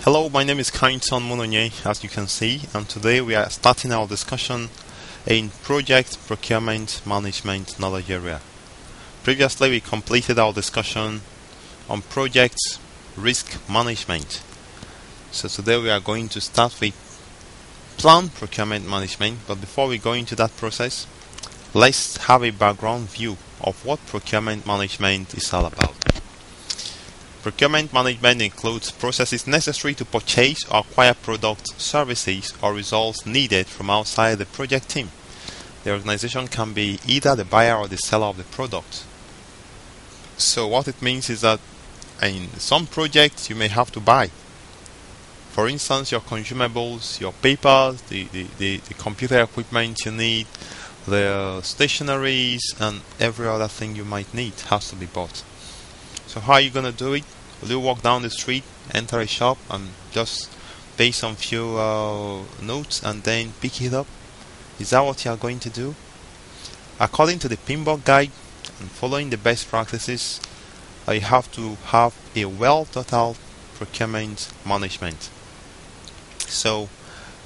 Hello, my name is Kindson Munonye, as you can see, and today we are starting our discussion in Project Procurement Management knowledge area. Previously, we completed our discussion on Project Risk Management. So today we are going to start with Plan Procurement Management, but before we go into that process, let's have a background view of what procurement management is all about. Procurement management includes processes necessary to purchase or acquire products, services, or results needed from outside the project team. The organization can be either the buyer or the seller of the product. So what it means is that in some projects you may have to buy. For instance, your consumables, your papers, the computer equipment you need, the stationaries, and every other thing you might need has to be bought. So how are you going to do it? Will you walk down the street, enter a shop, and just pay some few notes and then pick it up? Is that what you are going to do? According to the Pinboard Guide and following the best practices, you have to have a well-thought-out procurement management. So,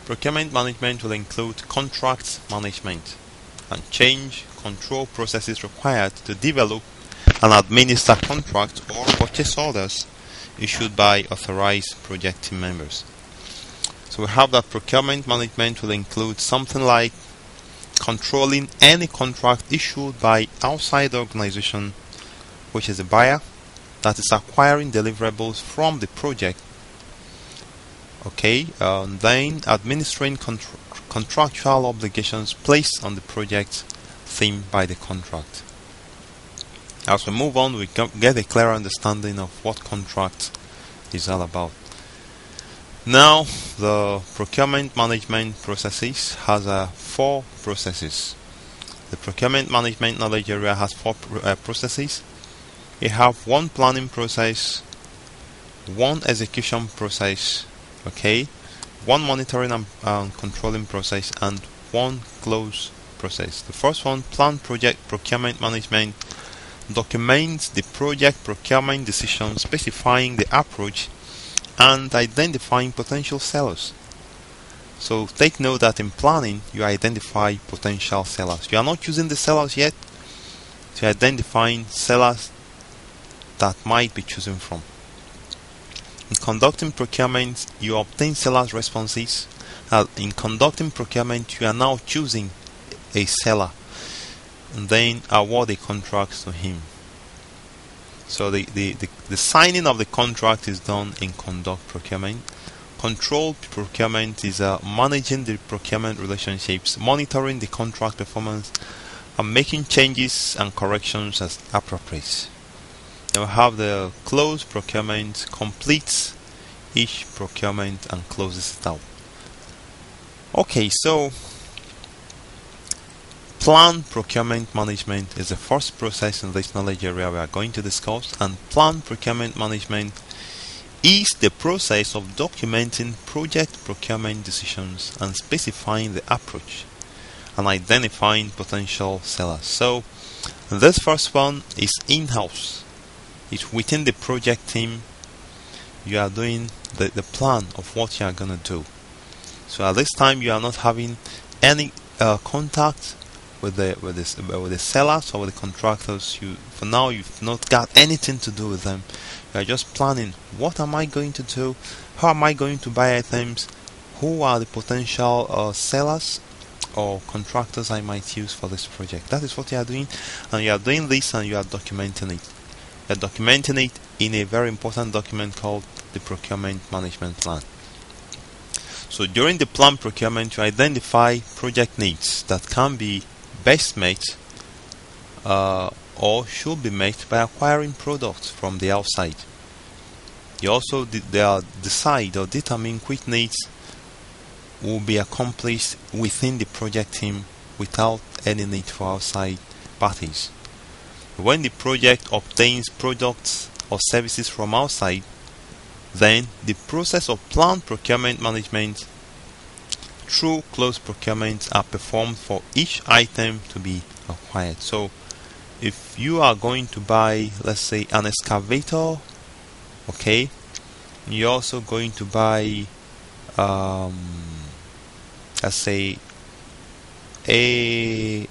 procurement management will include contract management and change control processes required to develop and administer contracts or purchase orders issued by authorized project team members. So we have that procurement management will include something like controlling any contract issued by outside organization, which is a buyer, that is acquiring deliverables from the project. Then administering contractual obligations placed on the project theme by the contract. As we move on, we get a clear understanding of what contract is all about. Now, the procurement management processes has 4 processes. The procurement management knowledge area has 4 processes. You have 1 planning process, 1 execution process, 1 monitoring and controlling process, and 1 close process. The first one, Plan Project Procurement Management, documents the project procurement decision specifying the approach and identifying potential sellers. So take note that in planning you identify potential sellers. You are not choosing the sellers yet, so you're identifying sellers that might be chosen from. In conducting procurement, you obtain sellers' responses. In conducting procurement, you are now choosing a seller and then award a contract to him. So the signing of the contract is done in conduct procurement. Controlled procurement is managing the procurement relationships, monitoring the contract performance, and making changes and corrections as appropriate. Then we have the closed procurement, completes each procurement and closes it out. So Plan Procurement Management is the first process in this knowledge area we are going to discuss, and Plan Procurement Management is the process of documenting project procurement decisions and specifying the approach and identifying potential sellers. So this first one is in-house. It's within the project team. You are doing the plan of what you are going to do. So at this time you are not having any contact with the sellers or with the contractors. For now you've not got anything to do with them. You are just planning, what am I going to do, how am I going to buy items, who are the potential sellers or contractors I might use for this project. That is what you are doing, and you are doing this and you are documenting it. You are documenting it in a very important document called the Procurement Management Plan. So during the plan procurement, you identify project needs that can be best met or should be met by acquiring products from the outside. You also decide or determine which needs will be accomplished within the project team without any need for outside parties. When the project obtains products or services from outside, then the process of planned procurement management through close procurements are performed for each item to be acquired. So if you are going to buy, let's say, an excavator, You're also going to buy, let's say, a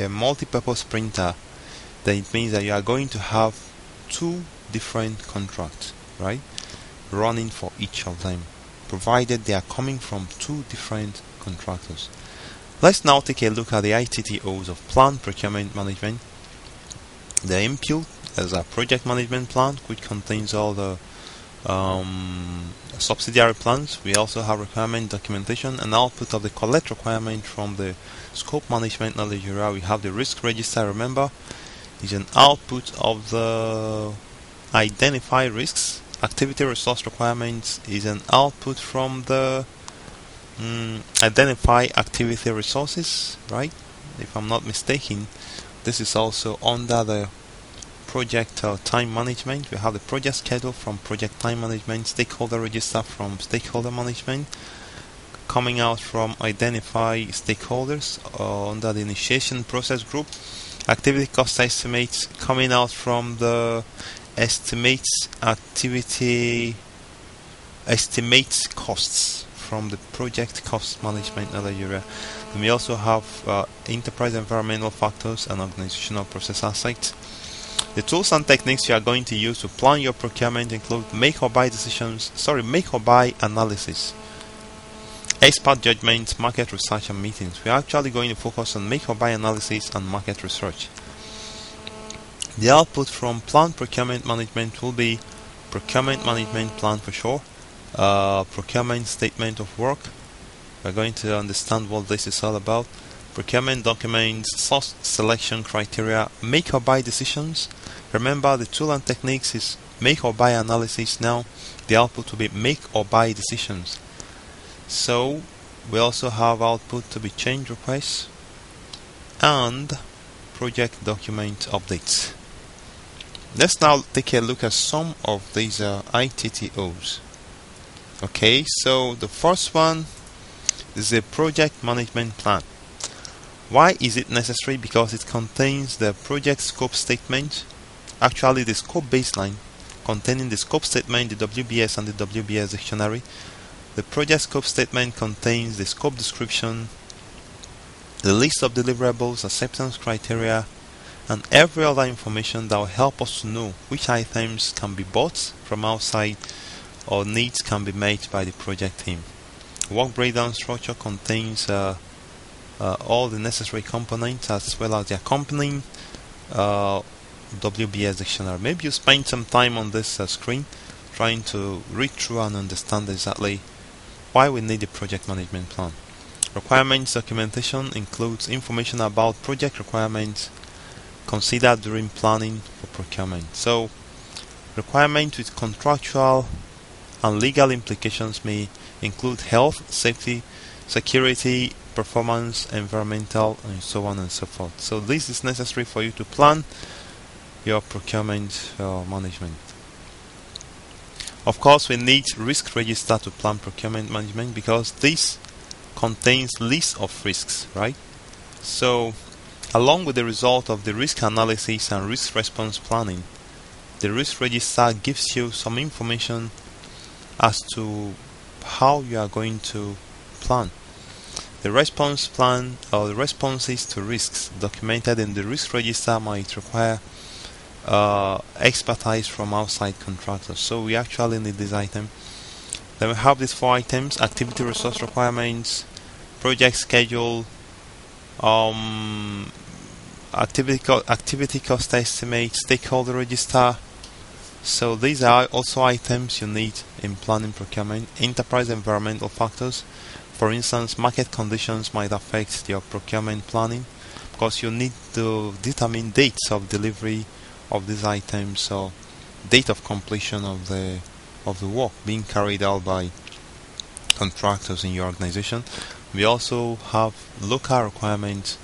multi-purpose printer, then it means that you are going to have two different contracts, right, running for each of them, provided they are coming from two different contractors. Let's now take a look at the ITTOs of Plant Procurement Management. The input is a project management plan, which contains all the subsidiary plans. We also have requirement documentation and output of the collect requirement from the scope management knowledge area. We have the risk register, remember, is an output of the identify risks. Activity resource requirements is an output from the identify activity resources, right? If I'm not mistaken, this is also under the project time management. We have the project schedule from project time management, stakeholder register from stakeholder management, coming out from identify stakeholders under the initiation process group. Activity cost estimates coming out from the estimates costs from the project cost management knowledge area. And we also have enterprise environmental factors and organizational process aspects. The tools and techniques you are going to use to plan your procurement include make or buy analysis, expert judgment, market research, and meetings. We are actually going to focus on make or buy analysis and market research. The output from plant procurement management will be procurement management plan for sure, procurement statement of work. We're going to understand what this is all about. Procurement documents, source selection criteria, make or buy decisions. Remember, the tool and techniques is make or buy analysis. Now the output will be make or buy decisions. So we also have output to be change requests and project document updates. Let's now take a look at some of these ITTOs. Okay, so the first one is a project management plan. Why is it necessary? Because it contains the project scope statement, actually the scope baseline containing the scope statement, the WBS and the WBS dictionary. The project scope statement contains the scope description, the list of deliverables, acceptance criteria, and every other information that will help us to know which items can be bought from outside or needs can be met by the project team. Work breakdown structure contains all the necessary components as well as the accompanying WBS dictionary. Maybe you spend some time on this screen trying to read through and understand exactly why we need a project management plan. Requirements documentation includes information about project requirements considered during planning for procurement. So requirements with contractual and legal implications may include health, safety, security, performance, environmental, and so on and so forth. So this is necessary for you to plan your procurement management. Of course, we need risk register to plan procurement management because this contains list of risks, right? So along with the result of the risk analysis and risk response planning, the risk register gives you some information as to how you are going to plan. The response plan or the responses to risks documented in the risk register might require expertise from outside contractors. So we actually need this item. Then we have these 4 items: activity resource requirements, project schedule, activity cost estimate, stakeholder register. So these are also items you need in planning procurement. Enterprise environmental factors. For instance, market conditions might affect your procurement planning because you need to determine dates of delivery of these items, so date of completion of the work being carried out by contractors in your organization. We also have local requirements,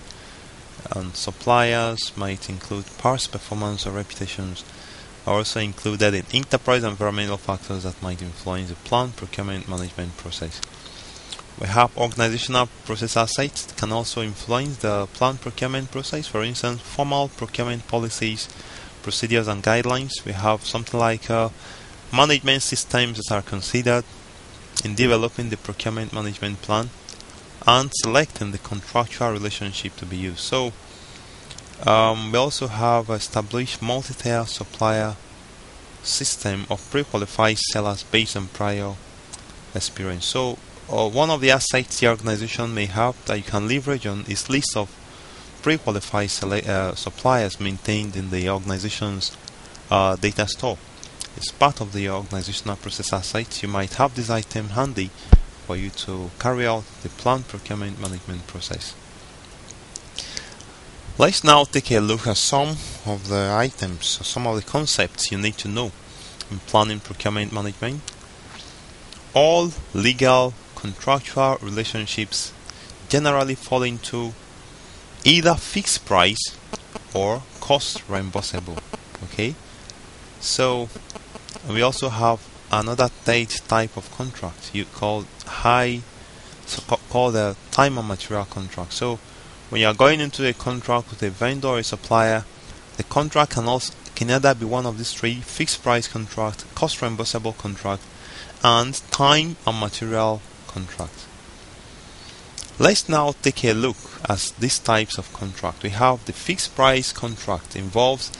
and suppliers might include parts, performance, or reputations are also included in enterprise environmental factors that might influence the planned procurement management process. We have organizational process assets that can also influence the planned procurement process. For instance, formal procurement policies, procedures, and guidelines. We have something like management systems that are considered in developing the procurement management plan, and selecting the contractual relationship to be used. So we also have established multi-tier supplier system of pre-qualified sellers based on prior experience. So one of the assets the organization may have that you can leverage on is list of pre-qualified suppliers maintained in the organization's data store. It's part of the organizational process asset. You might have this item handy for you to carry out the planned procurement management process. Let's now take a look at some of the items, some of the concepts you need to know in planning procurement management. All legal contractual relationships generally fall into either fixed price or cost reimbursable. Okay, so we also have another third type of contract you called called a time and material contract. So when you are going into a contract with a vendor or a supplier, the contract can either be one of these three: fixed price contract, cost reimbursable contract, and time and material contract. Let's now take a look at these types of contract. We have the fixed price contract. Involves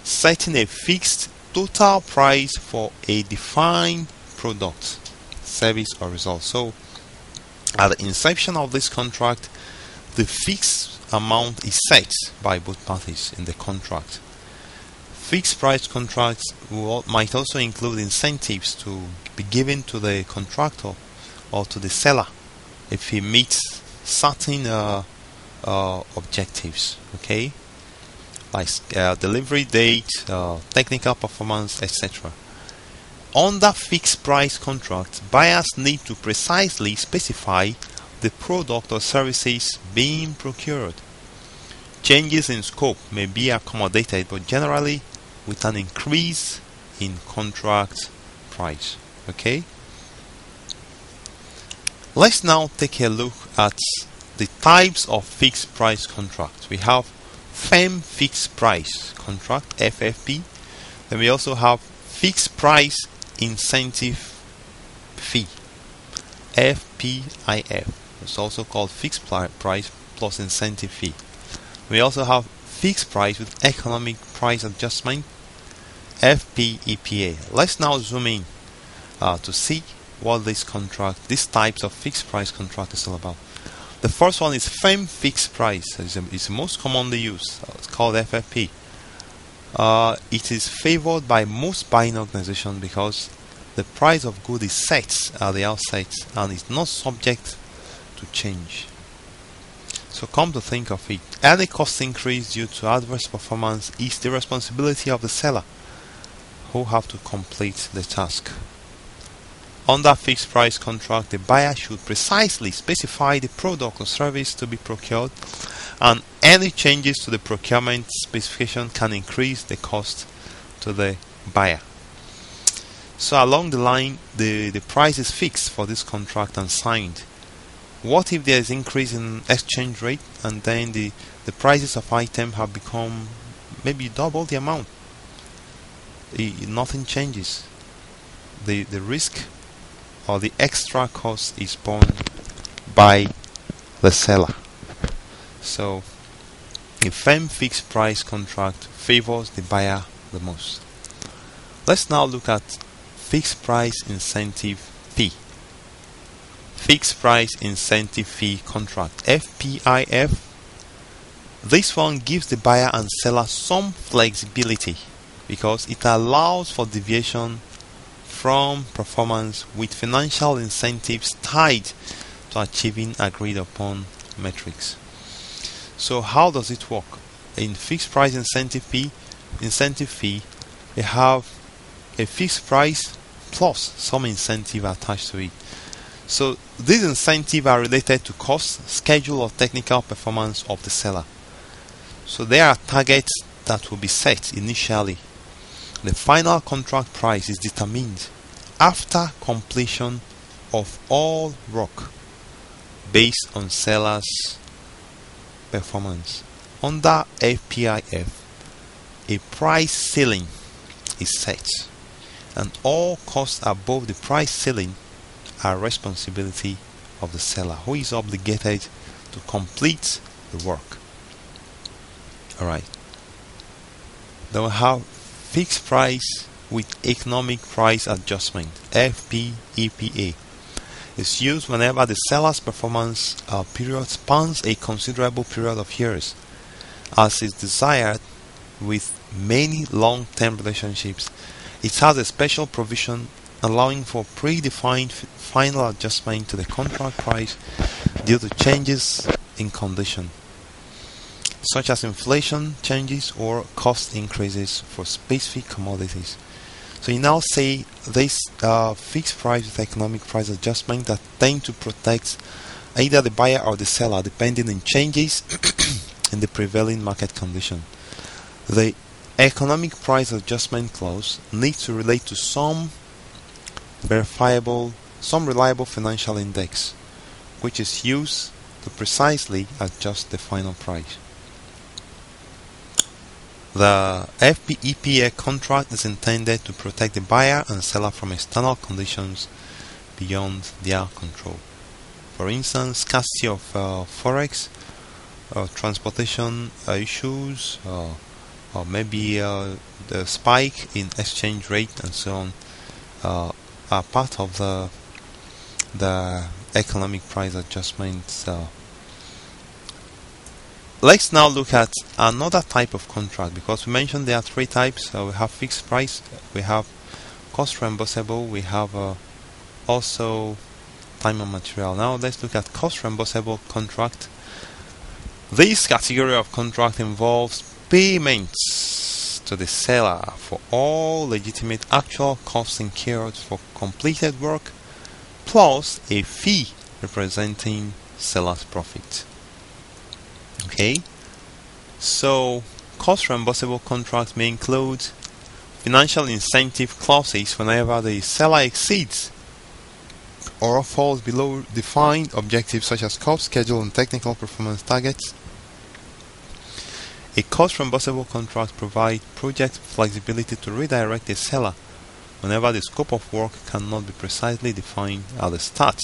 setting a fixed total price for a defined product, service, or result. So at the inception of this contract, the fixed amount is set by both parties in the contract. Fixed price contracts might also include incentives to be given to the contractor or to the seller if he meets certain objectives, okay, like delivery date, technical performance, etc. Under fixed price contracts, buyers need to precisely specify the product or services being procured. Changes in scope may be accommodated, but generally with an increase in contract price. Okay, let's now take a look at the types of fixed price contracts. We have firm fixed price contract, FFP. Then we also have fixed price incentive fee, FPIF. It's also called fixed price plus incentive fee. We also have fixed price with economic price adjustment, FPEPA. Let's now zoom in to see what these types of fixed price contract is all about. The first one is firm fixed price. It's most commonly used. It's called FFP. It is favored by most buying organizations because the price of goods is set at the outset and is not subject to change. So come to think of it, any cost increase due to adverse performance is the responsibility of the seller, who have to complete the task. Under fixed price contract, the buyer should precisely specify the product or service to be procured, and any changes to the procurement specification can increase the cost to the buyer. So along the line, the price is fixed for this contract and signed. What if there is increase in exchange rate and then the prices of item have become maybe double the amount? Nothing changes. The risk or the extra cost is borne by the seller. So a firm fixed price contract favors the buyer the most. Let's now look at fixed price incentive fee. Fixed price incentive fee contract, FPIF. This one gives the buyer and seller some flexibility because it allows for deviation from performance with financial incentives tied to achieving agreed upon metrics. So how does it work? In fixed price incentive fee, we have a fixed price plus some incentive attached to it. So these incentives are related to cost, schedule, or technical performance of the seller. So there are targets that will be set initially. The final contract price is determined after completion of all work based on seller's performance. Under FPIF, a price ceiling is set. and all costs above the price ceiling are responsibility of the seller, who is obligated to complete the work. Alright. Then we have fixed price with economic price adjustment, FPEPA. It's used whenever the seller's performance period spans a considerable period of years, as is desired with many long-term relationships. It has a special provision allowing for predefined final adjustment to the contract price due to changes in condition, such as inflation changes or cost increases for specific commodities. So you now say this fixed price with economic price adjustment that tend to protect either the buyer or the seller depending on changes in the prevailing market condition. The economic price adjustment clause needs to relate to some reliable financial index, which is used to precisely adjust the final price. The FPEPA contract is intended to protect the buyer and seller from external conditions beyond their control. For instance, scarcity of forex, transportation issues, or maybe the spike in exchange rate and so on are part of the economic price adjustments. Let's now look at another type of contract, because we mentioned there are three types. We have fixed price, we have cost reimbursable, we have also time and material. Now let's look at cost reimbursable contract. This category of contract involves payments to the seller for all legitimate actual costs incurred for completed work, plus a fee representing seller's profit. Okay, so cost reimbursable contracts may include financial incentive clauses whenever the seller exceeds or falls below defined objectives such as cost, schedule, and technical performance targets. A cost reimbursable contract provides project flexibility to redirect the seller whenever the scope of work cannot be precisely defined at the start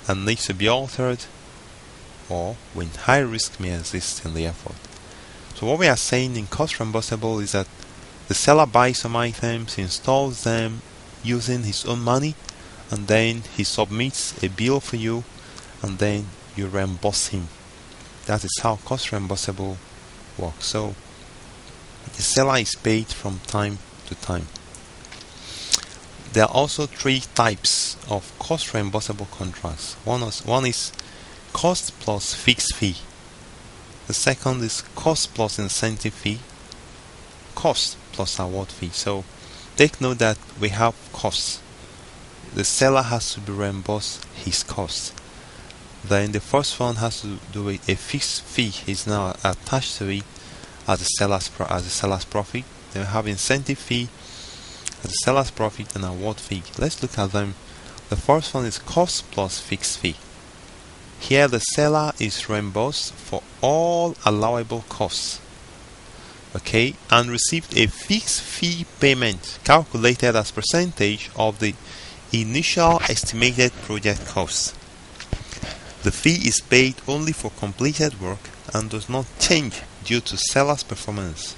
and needs to be altered, or when high risk may exist in the effort. So what we are saying in cost reimbursable is that the seller buys some items, installs them using his own money, and then he submits a bill for you, and then you reimburse him. That is how cost reimbursable works. So the seller is paid from time to time. There are also three types of cost reimbursable contracts. One is cost plus fixed fee. The second is cost plus incentive fee, cost plus award fee. So take note that we have costs. The seller has to be reimbursed his cost. Then the first one has to do with a fixed fee is now attached to it as the seller's profit. Then we have incentive fee as the seller's profit and award fee. Let's look at them. The first one is cost plus fixed fee. Here the seller is reimbursed for all allowable costs, okay, and received a fixed fee payment calculated as percentage of the initial estimated project cost. The fee is paid only for completed work and does not change due to seller's performance.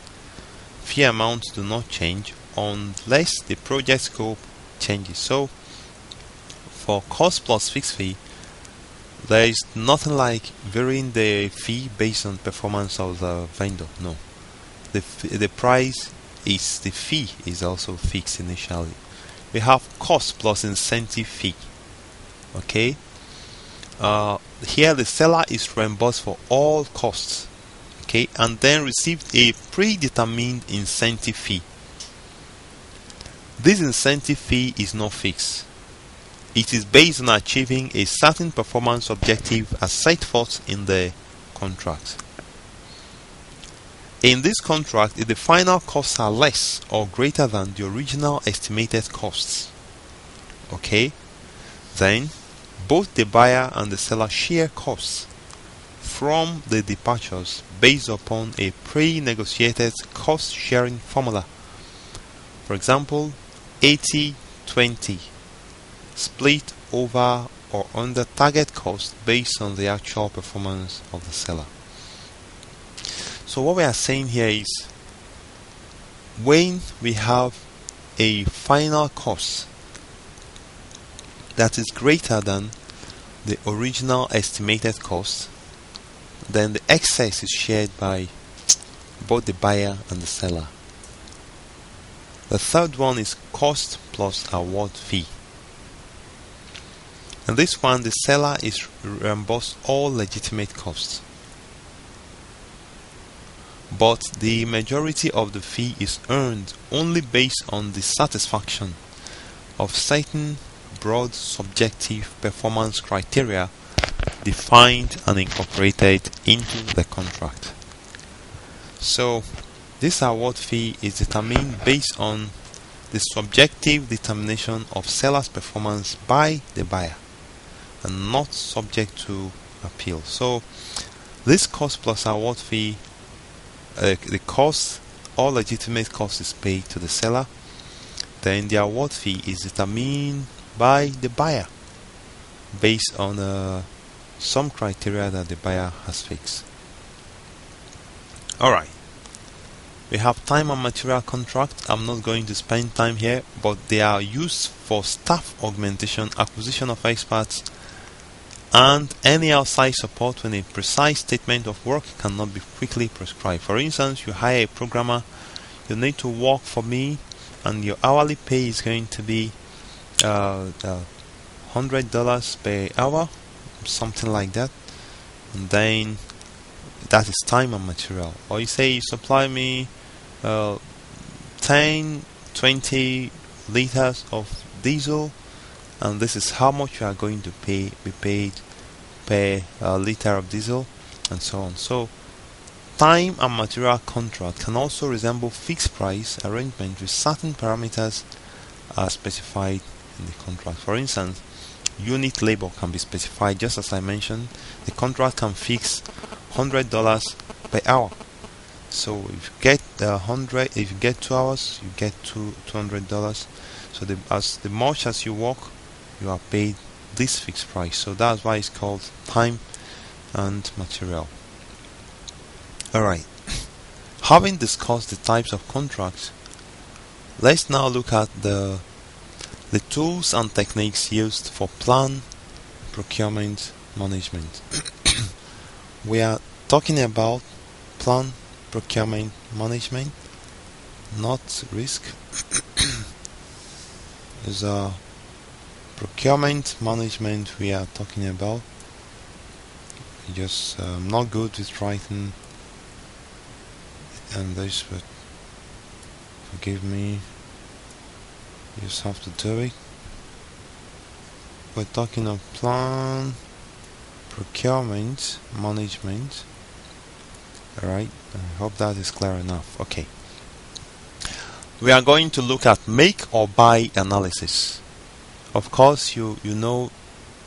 Fee amounts do not change unless the project scope changes. So for cost plus fixed fee, there is nothing like varying the fee based on performance of the vendor. No, the price is the fee is also fixed initially. We have cost plus incentive fee. Okay, here the seller is reimbursed for all costs. Okay, and then received a predetermined incentive fee. This incentive fee is not fixed. It is based on achieving a certain performance objective as set forth in the contract. In this contract, if the final costs are less or greater than the original estimated costs, okay, then both the buyer and the seller share costs from the departures based upon a pre-negotiated cost-sharing formula. For example, 80-20 split over or under target cost based on the actual performance of the seller. So what we are saying here is, when we have a final cost that is greater than the original estimated cost, then the excess is shared by both the buyer and the seller. The third one is cost plus award fee. And this one, the seller is reimbursed all legitimate costs, but the majority of the fee is earned only based on the satisfaction of certain broad subjective performance criteria defined and incorporated into the contract. So this award fee is determined based on the subjective determination of seller's performance by the buyer and not subject to appeal. So this cost plus award fee, the cost, all legitimate cost is paid to the seller, then the award fee is determined by the buyer based on some criteria that the buyer has fixed. Alright, we have time and material contract. I'm not going to spend time here, but they are used for staff augmentation, acquisition of experts, and any outside support when a precise statement of work cannot be quickly prescribed. For instance, you hire a programmer, you need to work for me, and your hourly pay is going to be $100 per hour, something like that, and then that is time and material. Or you say you supply me 10-20 liters of diesel, and this is how much you are going to be paid per liter of diesel, and so on. So time and material contract can also resemble fixed price arrangement with certain parameters are specified in the contract. For instance, unit labor can be specified, just as I mentioned. The contract can fix $100 per hour. So if you get 100, if you get 2 hours, you get $200. So the much as you work, you are paid this fixed price. So that's why it's called time and material. Alright, having discussed the types of contracts, let's now look at the tools and techniques used for plan procurement management. We are talking about plan procurement management, not risk. Is procurement management we are talking about. Just not good with writing and this, but forgive me, you just have to do it. We're talking of plan procurement management. Alright, I hope that is clear enough. Okay, we are going to look at make or buy analysis. Of course, you know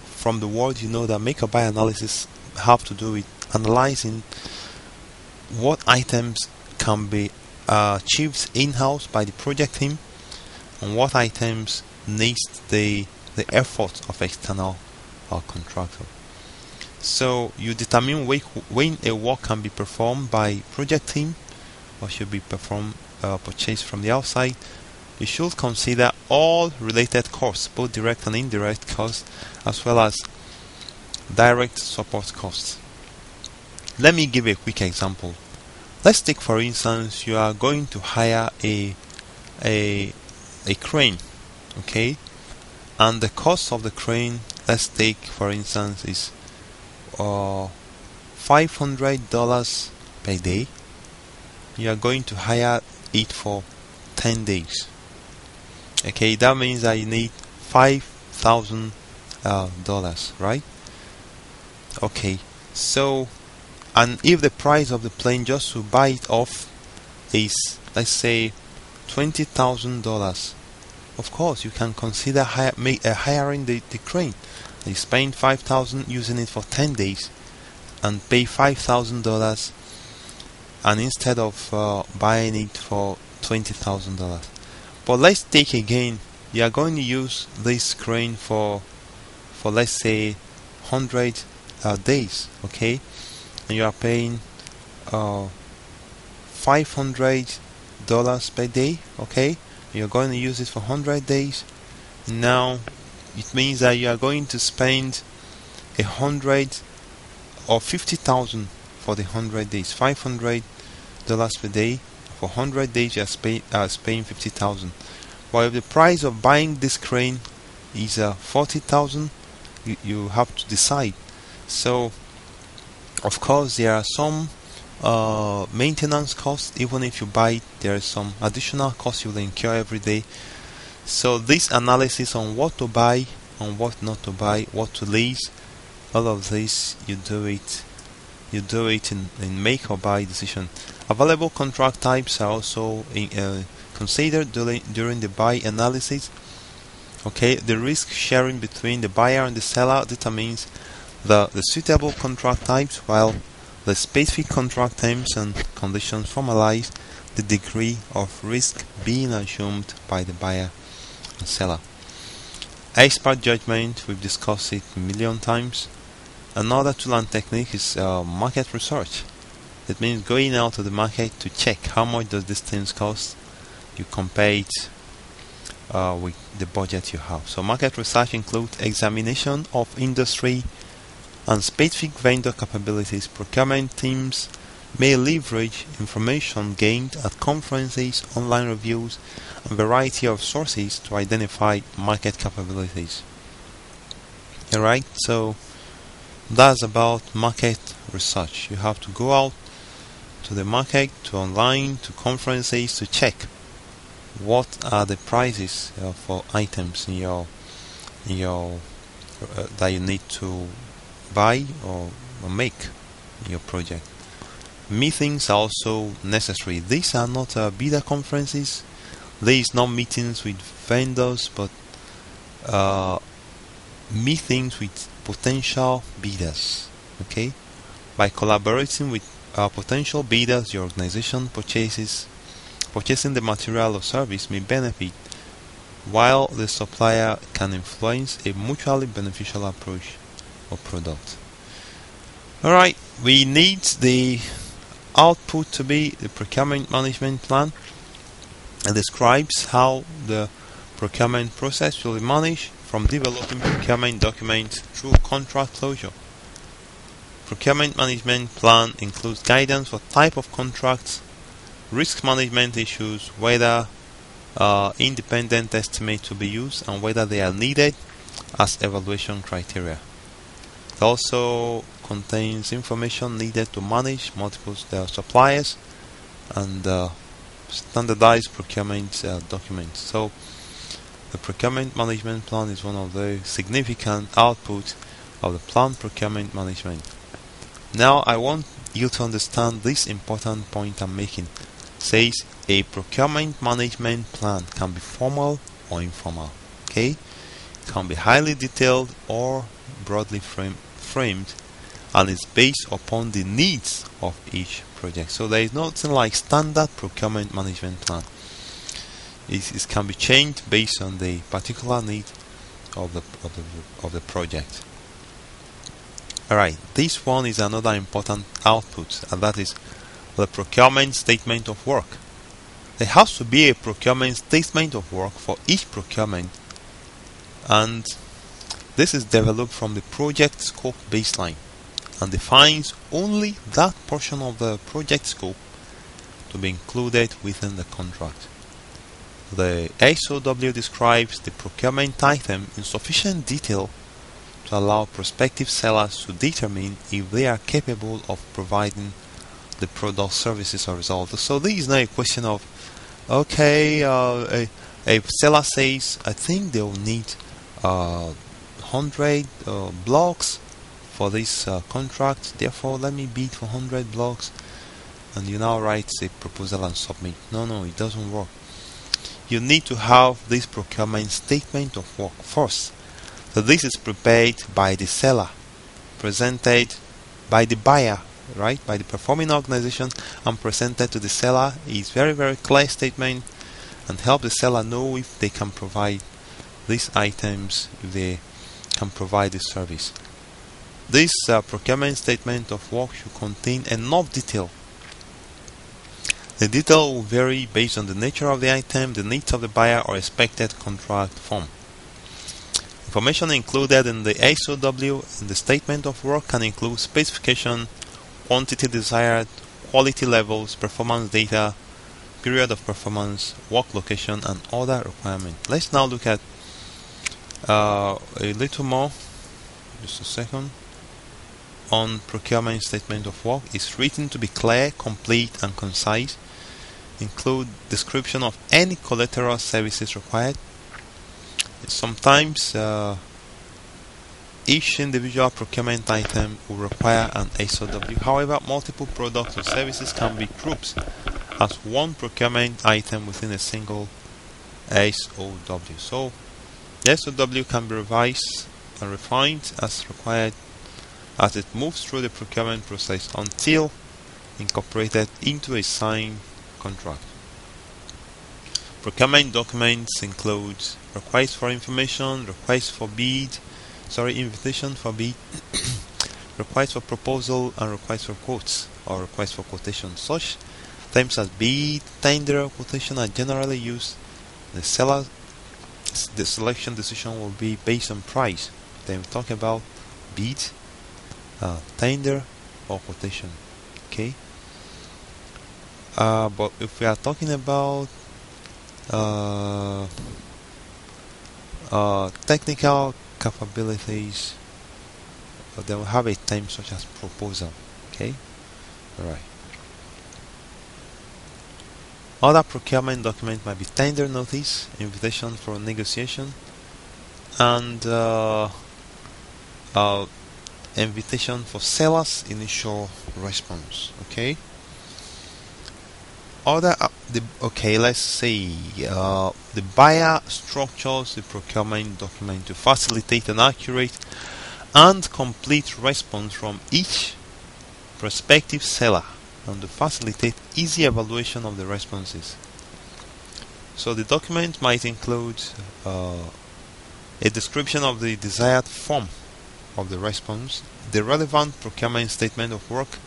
from the word, you know that make or buy analysis have to do with analyzing what items can be achieved in-house by the project team and what items needs the effort of external contractor. So you determine when a work can be performed by project team or should be purchased from the outside. You should consider all related costs, both direct and indirect costs, as well as direct support costs. Let me give a quick example. Let's take, for instance, you are going to hire a crane, okay? And the cost of the crane, let's take, for instance, is $500 per day. You are going to hire it for 10 days. Okay, that means that you need $5,000, right? Okay, so, and if the price of the plane just to buy it off is, let's say, $20,000, of course you can consider hiring the crane. You spend $5,000 using it for 10 days and pay $5,000, and instead of buying it for $20,000. But let's take again, you are going to use this crane for let's say 100 days, okay, and you are paying $500 per day, okay, you're going to use it for 100 days. Now it means that you are going to spend 100 or 50,000 for the 100 days. $500 per day for 100 days, you are paying 50,000. But if the price of buying this crane is 40,000, you have to decide. So of course there are some maintenance costs. Even if you buy it, there is some additional costs you will incur every day. So this analysis on what to buy, on what not to buy, what to lease, all of this you do it in make or buy decision. Available contract types are also considered during the buy analysis. Okay, the risk sharing between the buyer and the seller determines the suitable contract types, while the specific contract terms and conditions formalize the degree of risk being assumed by the buyer and seller. Expert judgment, we've discussed it a million times. Another tool and technique is market research. It means going out to the market to check how much does these things cost. You compare it with the budget you have. So market research includes examination of industry and specific vendor capabilities. Procurement teams may leverage information gained at conferences, online reviews, and a variety of sources to identify market capabilities. Alright, so that's about market research. You have to go out to the market, to online, to conferences to check what are the prices for items in your that you need to buy or make in your project. Meetings are also necessary. These are not bidder conferences. These are not meetings with vendors, but meetings with potential bidders. Okay, by collaborating with potential bidders, your organization purchasing the material or service may benefit, while the supplier can influence a mutually beneficial approach or product. Alright, we need the output to be the procurement management plan. It describes how the procurement process will be managed from developing procurement documents through contract closure. Procurement management plan includes guidance for type of contracts, risk management issues, whether independent estimates to be used and whether they are needed as evaluation criteria. It also contains information needed to manage multiple suppliers and standardized procurement documents. So the procurement management plan is one of the significant outputs of the planned procurement management. Now I want you to understand this important point I'm making. It says a procurement management plan can be formal or informal. Okay, it can be highly detailed or broadly framed, and is based upon the needs of each project. So there is nothing like standard procurement management plan. It can be changed based on the particular need of the project. Alright, this one is another important output, and that is the procurement statement of work. There has to be a procurement statement of work for each procurement, and this is developed from the project scope baseline and defines only that portion of the project scope to be included within the contract. The SOW describes the procurement item in sufficient detail to allow prospective sellers to determine if they are capable of providing the product, services, or results. So this is not a question of, okay, a seller says, I think they will need 100 blocks for this contract, therefore let me bid for 100 blocks, and you now write a proposal and submit. No, it doesn't work. You need to have this procurement statement of work first. So this is prepared by the seller, presented by the buyer, right, by the performing organization, and presented to the seller. It's very clear statement, and help the seller know if they can provide these items, if they can provide this service. This procurement statement of work should contain enough detail. The detail will vary based on the nature of the item, the needs of the buyer, or expected contract form. Information included in the SOW in the statement of work can include specification, quantity desired, quality levels, performance data, period of performance, work location, and other requirements. Let's now look at a little more, just a second, on procurement statement of work. It's written to be clear, complete, and concise. Include description of any collateral services required. Sometimes each individual procurement item will require an SOW. However, multiple products or services can be grouped as one procurement item within a single SOW. So the SOW can be revised and refined as required as it moves through the procurement process until incorporated into a signed contract. Procurement documents include request for information, request for bid, invitation for bid, request for proposal, and request for quotes or request for quotation. Such terms as bid, tender, or quotation are generally used. The selection decision will be based on price. Then we talk about bid, tender, or quotation. Okay. But if we are talking about technical capabilities, they will have a term such as proposal. Okay. Alright. Other procurement documents might be tender notice, invitation for negotiation, and invitation for seller's initial response. Okay. Let's say the buyer structures the procurement document to facilitate an accurate and complete response from each prospective seller and to facilitate easy evaluation of the responses. So the document might include a description of the desired form of the response, the relevant procurement statement of work,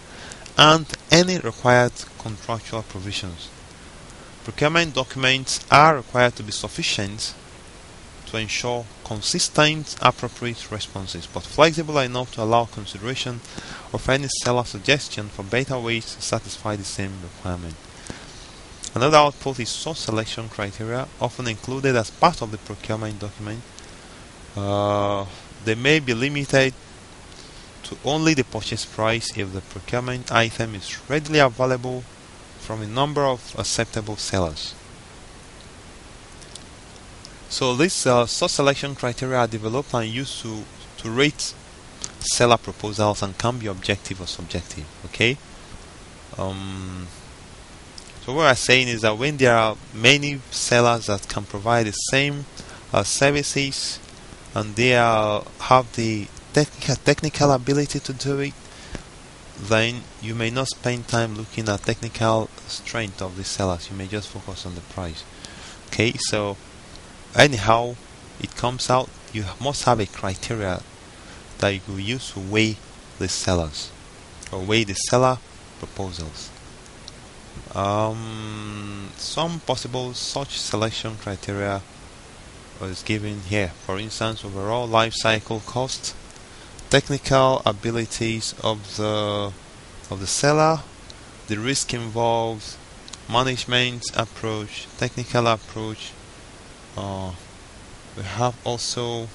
and any required contractual provisions. Procurement documents are required to be sufficient to ensure consistent, appropriate responses, but flexible enough to allow consideration of any seller suggestion for better ways to satisfy the same requirement. Another output is source selection criteria, often included as part of the procurement document. They may be limited to only the purchase price if the procurement item is readily available from a number of acceptable sellers. So these source selection criteria are developed and used to rate seller proposals and can be objective or subjective. Okay. So what I'm saying is that when there are many sellers that can provide the same services and they have the technical ability to do it, then you may not spend time looking at technical strength of the sellers. You may just focus on the price. Okay, so anyhow it comes out, you must have a criteria that you will use to weigh the sellers or weigh the seller proposals. Some possible such selection criteria is given here. For instance, overall life cycle cost, technical abilities of the seller, the risk involved, management approach, technical approach. We have also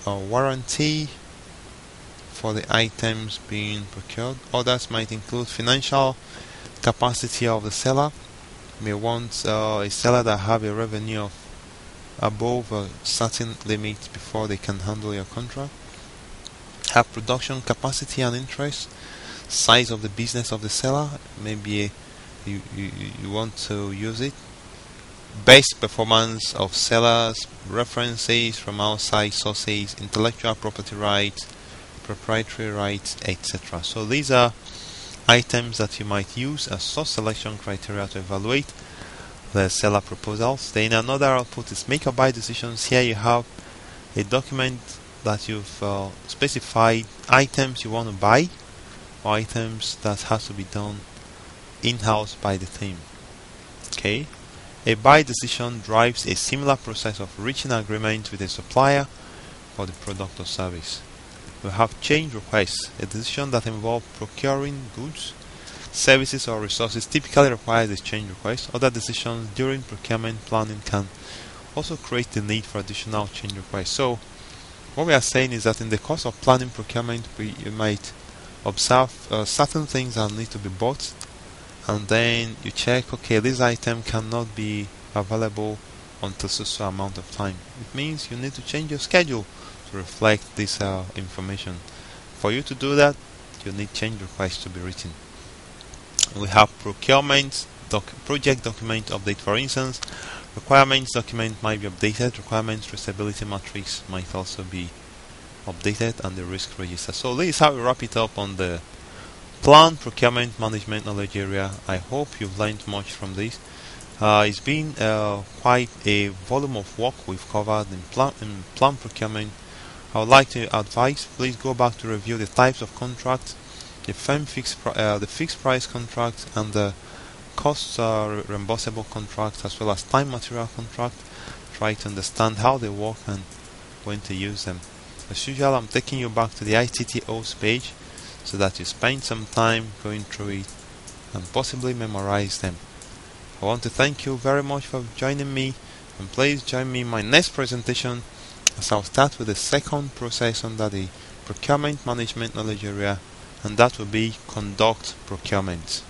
a warranty for the items being procured. Others might include financial capacity of the seller. You may want a seller that have a revenue of above a certain limit before they can handle your contract. Have production capacity and interest, size of the business of the seller, maybe you want to use it, best performance of sellers, references from outside sources, intellectual property rights, proprietary rights, etc. So these are items that you might use as source selection criteria to evaluate the seller proposals. Then another output is make or buy decisions. Here you have a document that you've specified items you want to buy or items that has to be done in-house by the team. Okay. A buy decision drives a similar process of reaching agreement with a supplier for the product or service. We have change requests. A decision that involves procuring goods, services or resources typically requires a change request. Other decisions during procurement planning can also create the need for additional change requests. So what we are saying is that in the course of planning procurement, you might observe certain things that need to be bought, and then you check, okay, this item cannot be available until so amount of time. It means you need to change your schedule to reflect this information. For you to do that, you need change requests to be written. We have procurement project document update. For instance, requirements document might be updated, requirements traceability matrix might also be updated, and the risk register. So this is how we wrap it up on the plan procurement management knowledge area. I hope you've learned much from this. It's been quite a volume of work we've covered in plan procurement. I would like to advise, please go back to review the types of contracts, the fixed price contract, and the cost reimbursable contract, as well as time material contract. Try to understand how they work and when to use them. As usual, I'm taking you back to the ITTOS page so that you spend some time going through it and possibly memorize them. I want to thank you very much for joining me, and please join me in my next presentation as I'll start with the second process under the procurement management knowledge area, and that will be conduct procurement.